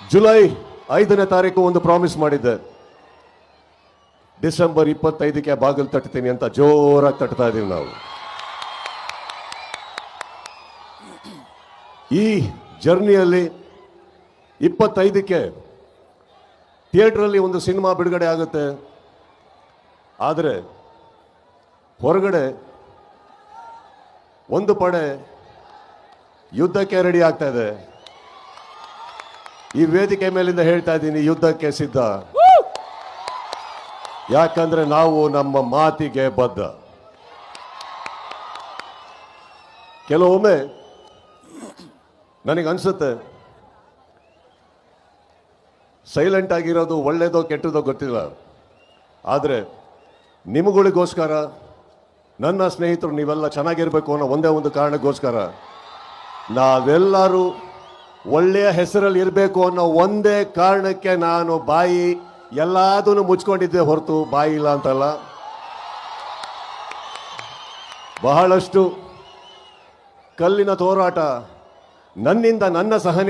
July 5ನೇ ತಾರೀಕು ಒಂದು ಪ್ರಾಮಿಸ್ ಮಾಡಿದ್ದೆ, ಡಿಸೆಂಬರ್ 25ಕ್ಕೆ ಬಾಗಿಲು ತಟ್ತೀನಿ ಅಂತ ಜೋರಾಗಿ ತಟ್ತಾ ಇದೀವಿ ನಾವು. ಈ ಜರ್ನಿಯಲ್ಲಿ 25ಕ್ಕೆ ಥಿಯೇಟ್ರಲ್ಲಿ ಒಂದು ಸಿನಿಮಾ ಬಿಡುಗಡೆ ಆಗುತ್ತೆ. ಆದರೆ ಹೊರಗಡೆ ಒಂದು ಪಡೆ ಯುದ್ಧಕ್ಕೆ ರೆಡಿ ಆಗ್ತಾ ಇದೆ. ಈ ವೇದಿಕೆ ಮೇಲಿಂದ ಹೇಳ್ತಾ ಇದ್ದೀನಿ, ಯುದ್ಧಕ್ಕೆ ಸಿದ್ಧ. ಯಾಕಂದ್ರೆ ನಾವು ನಮ್ಮ ಮಾತಿಗೆ ಬದ್ಧ. ಕೆಲವೊಮ್ಮೆ ನನಗನ್ಸುತ್ತೆ, ಸೈಲೆಂಟ್ ಆಗಿರೋದು ಒಳ್ಳೇದೋ ಕೆಟ್ಟದೋ ಗೊತ್ತಿಲ್ಲ, ಆದರೆ ನಿಮಗಳಿಗೋಸ್ಕರ, ನನ್ನ ಸ್ನೇಹಿತರು ನೀವೆಲ್ಲ ಚೆನ್ನಾಗಿರ್ಬೇಕು ಅನ್ನೋ ಒಂದೇ ಒಂದು ಕಾರಣಕ್ಕೋಸ್ಕರ, ನಾವೆಲ್ಲರೂ ಒಳ್ಳೆಯ ಹೆಸರಲ್ಲಿ ಇರಬೇಕು ಅನ್ನೋ ಒಂದೇ ಕಾರಣಕ್ಕೆ ನಾನು ಬಾಯಿ ಎಲ್ಲದನ್ನು ಮುಚ್ಕೊಂಡಿದ್ದೆ ಹೊರತು ಬಾಯಿ ಇಲ್ಲ ಅಂತಲ್ಲ. ಬಹಳಷ್ಟು ಕಲ್ಲಿನ ಹೋರಾಟ, ನನ್ನಿಂದ ನನ್ನ ಸಹನೆ